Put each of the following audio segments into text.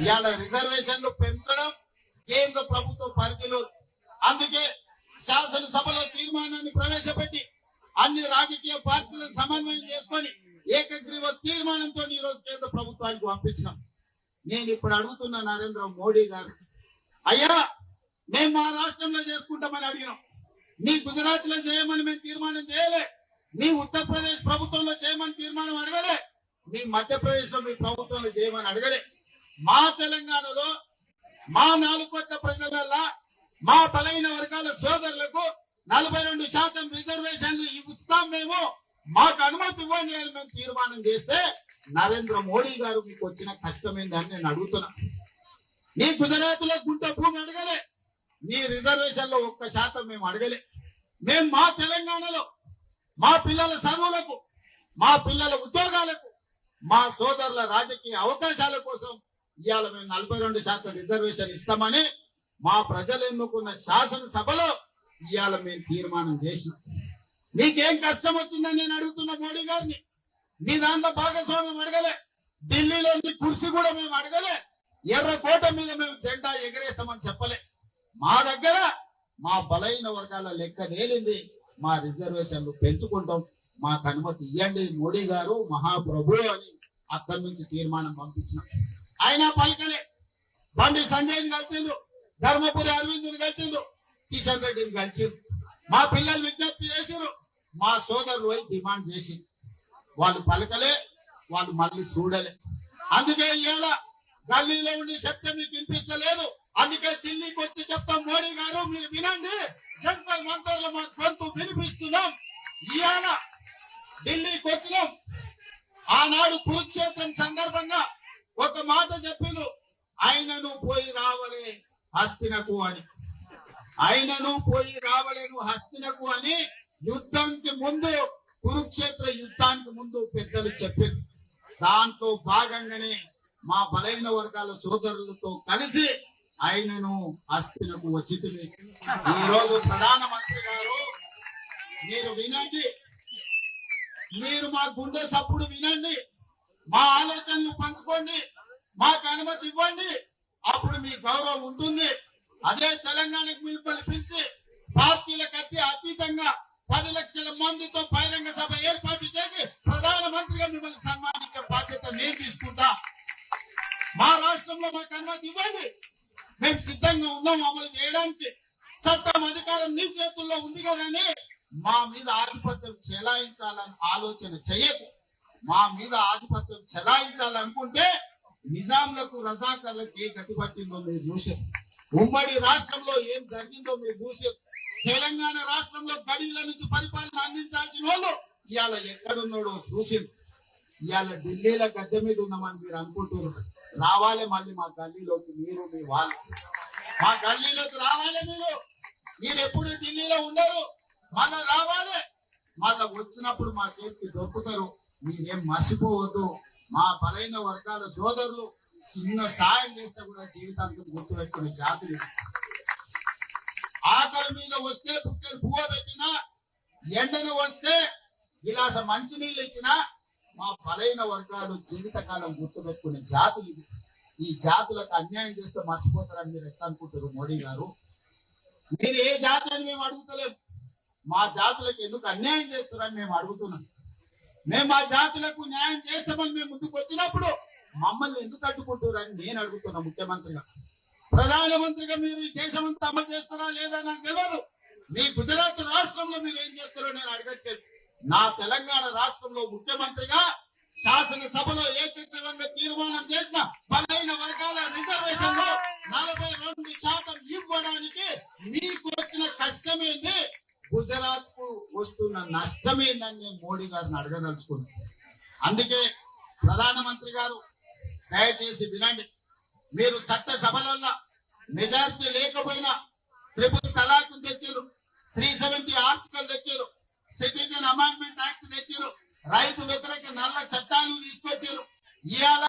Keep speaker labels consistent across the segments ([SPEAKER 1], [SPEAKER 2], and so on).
[SPEAKER 1] ఇవాళ రిజర్వేషన్లు పెంచడం కేంద్ర ప్రభుత్వ పరిధిలో. అందుకే శాసనసభలో తీర్మానాన్ని ప్రవేశపెట్టి అన్ని రాజకీయ పార్టీలను సమన్వయం చేసుకొని ఏకగ్రీవ తీర్మానంతో ఈ రోజు కేంద్ర ప్రభుత్వానికి పంపించినాం. నేను ఇప్పుడు అడుగుతున్న నరేంద్ర మోడీ గారు, అయ్యా మేము మా రాష్ట్రంలో చేసుకుంటామని అడిగినాం, మీ గుజరాత్ లో చేయమని మేము తీర్మానం చేయలే, మీ ఉత్తరప్రదేశ్ ప్రభుత్వంలో చేయమని తీర్మానం అడగలే, మీ మధ్యప్రదేశ్ లో మీ ప్రభుత్వంలో చేయమని అడగలే. మా తెలంగాణలో మా 4 కోట్ల ప్రజలల్లా మా బలైన వర్గాల సోదరులకు 42% రిజర్వేషన్లు ఇస్తాం, మేము మాకు అనుమతి ఇవ్వండి అని మేము తీర్మానం చేస్తే నరేంద్ర మోడీ గారు మీకు వచ్చిన కష్టం ఏందని నేను అడుగుతున్నా. నీ గుజరాత్ లో గుంట భూమి అడగలే, నీ రిజర్వేషన్ లో 1% మేము అడగలే. మేము మా తెలంగాణలో మా పిల్లల చదువులకు, మా పిల్లల ఉద్యోగాలకు, మా సోదరుల రాజకీయ అవకాశాల కోసం ఇవాళ మేము 42% రిజర్వేషన్ ఇస్తామని మా ప్రజలు ఎన్నుకున్న శాసనసభలో ఇవాళ మేము తీర్మానం చేసినాం. నీకేం కష్టం వచ్చిందని నేను అడుగుతున్న మోడీ గారిని. నీ దాంట్లో భాగస్వామ్యం అడగలే, ఢిల్లీలో నీ కుర్చీ కూడా మేము అడగలే, ఎర్రకోట మీద మేము జెండా ఎగరేస్తామని చెప్పలే. మా దగ్గర మా బలైన వర్గాల లెక్క తేలింది, మా రిజర్వేషన్లు పెంచుకుంటాం, మాకు అనుమతి ఇవ్వండి మోడీ గారు మహాప్రభు అని అక్కడి నుంచి తీర్మానం పంపించిన. ఆయన పలకలే. బండి సంజయ్ని కలిసిండు, ధర్మపురి అరవింద్ని కలిసిండు, కిషన్ రెడ్డిని కలిసిండు. మా పిల్లలు విజ్ఞప్తి చేసిరు, మా సోదరులు పోయి డిమాండ్ చేసి వాళ్ళు పలకలే, వాళ్ళు మళ్ళీ చూడలే. అందుకే ఇవాళ గల్లీలో ఉండి చెప్తే మీకు వినిపిస్తలేదు, అందుకే ఢిల్లీకి వచ్చి చెప్తాం మోడీ గారు మీరు వినండి, జంతర్ మంతర్లో మా గొంతు వినిపిస్తున్నాం. ఇవాళ ఢిల్లీకి వచ్చినాం. ఆనాడు కురుక్షేత్రం సందర్భంగా ఒక మాట చెప్పిండు, ఆయనను పోయి రావలే హస్తినకు అని, ఆయనను పోయి రావలేను హస్తినకు అని యుద్ధానికి ముందు, కురుక్షేత్ర యుద్ధానికి ముందు పెద్దలు చెప్పారు. దాంట్లో భాగంగానే మా బలైన వర్గాల సోదరులతో కలిసి ఆయనను హస్తినకు వచ్చింది. ఈ రోజు ప్రధానమంత్రి గారు మీరు వినండి, మీరు మా గుండె సప్పుడు వినండి, మా ఆలోచనలు పంచుకోండి, మాకు అనుమతి ఇవ్వండి, అప్పుడు మీ గౌరవం ఉంటుంది. అదే తెలంగాణకు మీరు పిలిచి పార్టీలకు అతీతంగా 10 లక్షల మందితో బహిరంగ సభ ఏర్పాటు చేసి ప్రధానమంత్రిగా మిమ్మల్ని సన్మానించే బాధ్యత నేను తీసుకుంటా. మా రాష్ట్రంలో మాకు అనుమతి ఇవ్వండి, మేము సిద్ధంగా ఉన్నాం అమలు చేయడానికి. చట్టం అధికారం నీ చేతుల్లో ఉంది కదని మా మీద ఆధిపత్యం చెలాయించాలని ఆలోచన చేయకు. మా మీద ఆధిపత్యం చెలాయించాలనుకుంటే నిజాంలకు రజాకర్లకు ఏ గతి పట్టిందో మీరు చూసారు, ఉమ్మడి రాష్ట్రంలో ఏం జరిగిందో మీరు చూసారు. తెలంగాణ రాష్ట్రంలో గడిల నుంచి పరిపాలన అందించాల్సిన వాళ్ళు ఇవాళ ఎక్కడున్నాడో చూసారు. ఇవాళ ఢిల్లీలో గద్దె మీద ఉన్నామని మీరు అనుకుంటున్నారు. రావాలి మళ్ళీ మా గల్లీలోకి, మీరు మీ వాళ్ళు మా గల్లీలోకి రావాలి. మీరు ఎప్పుడు ఢిల్లీలో ఉండరు, మళ్ళా రావాలి. మళ్ళా వచ్చినప్పుడు మా చేతికి దొరుకుతారు. మీరేం మర్చిపోవద్దు. మా బలైన వర్గాల సోదరులు చిన్న సాయం చేస్తే కూడా జీవితాంతం గుర్తుపెట్టుకునే జాతులు. ఆకలి మీద వస్తే బుక్కలు పువ్వ పెట్టినా, ఎండను వస్తే గిలాస మంచినీళ్ళు ఇచ్చినా మా బలైన వర్గాలు జీవితకాలం గుర్తుపెట్టుకునే జాతులు ఇది. ఈ జాతులకు అన్యాయం చేస్తే మర్చిపోతారని మీరు ఎట్లా అనుకుంటారు మోడీ గారు? మీరు ఏ జాతి అని మేము అడుగుతలేము, మా జాతులకు ఎందుకు అన్యాయం చేస్తారని మేము అడుగుతున్నాం. మేము మా జాతులకు న్యాయం చేస్తామని మేము ముందుకు వచ్చినప్పుడు మమ్మల్ని ఎందుకు అడ్డుకుంటారని నేను అడుగుతున్నా. ముఖ్యమంత్రిగా, ప్రధానమంత్రిగా మీరు ఈ దేశమంతా అమలు చేస్తారా లేదా నాకు తెలియదు. మీ గుజరాత్ రాష్ట్రంలో మీరు ఏం చేస్తారో నేను అడగట్లేదు. నా తెలంగాణ రాష్ట్రంలో ముఖ్యమంత్రిగా శాసనసభలో ఏకగ్రీవంగా తీర్మానం చేసిన బలైన వర్గాల రిజర్వేషన్ లో 42% ఇవ్వడానికి మీకు వచ్చిన కష్టమేంది, గుజరాత్ కు వస్తున్న నష్టమేందని నేను మోడీ గారిని అడగదలుచుకున్నాను. అందుకే ప్రధానమంత్రి గారు దయచేసి వినండి. మీరు చట్టసభలలో మెజారిటీ లేకపోయినా ట్రిపుల్ తలాక్ తెచ్చారు, 370 ఆర్టికల్ తెచ్చారు, సిటిజన్ అమెండ్మెంట్ యాక్ట్ తెచ్చారు, రైతు వ్యతిరేక నల్ల చట్టాలు తీసుకొచ్చారు. ఇవాళ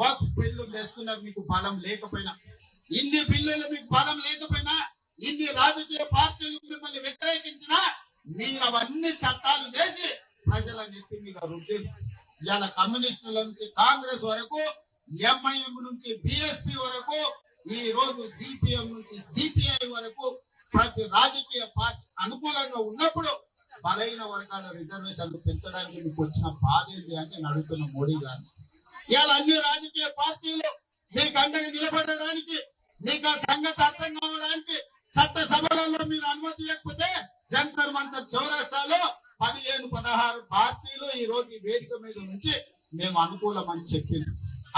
[SPEAKER 1] వక్ఫ్ బిల్లు తెస్తున్నారు. మీకు బలం లేకపోయినా, ఇన్ని బిల్లులు మీకు బలం లేకపోయినా, ఇన్ని రాజకీయ పార్టీలు మిమ్మల్ని వ్యతిరేకించినా మీరు అవన్నీ చట్టాలు చేసి ప్రజల నెత్తి మీద రుద్ది. ఇవాళ కమ్యూనిస్టుల నుంచి కాంగ్రెస్ వరకు, ఎంఐఎం నుంచి బిఎస్పీ వరకు ఈ రోజు సిపిఎం నుంచి సిపిఐ వరకు ప్రతి రాజకీయ పార్టీ అనుకూలంగా ఉన్నప్పుడు బలైన వర్గాల రిజర్వేషన్లు పెంచడానికి మీకు వచ్చిన బాధ ఏంటి అంటే నేను అడుగుతున్న మోడీ గారిని. ఇవాళ అన్ని రాజకీయ పార్టీలు మీకు అండగా నిలబడడానికి, మీకు ఆ సంగతి అర్థం కావడానికి చట్ట సభలలో మీరు అనుమతి ఇవ్వకపోతే జంతర్ మంతర్ చౌరస్తాలో 15-16 పార్టీలు ఈ రోజు ఈ వేదిక మీద నుంచి మేము అనుకూలం అని చెప్పింది.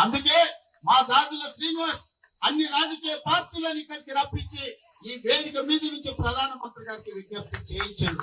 [SPEAKER 1] అందుకే మా జాతుల శ్రీనివాస్ అన్ని రాజకీయ పార్టీలను ఇక్కడికి రప్పించి ఈ వేదిక మీద నుంచి ప్రధానమంత్రి గారికి విజ్ఞప్తి చేయించాడు.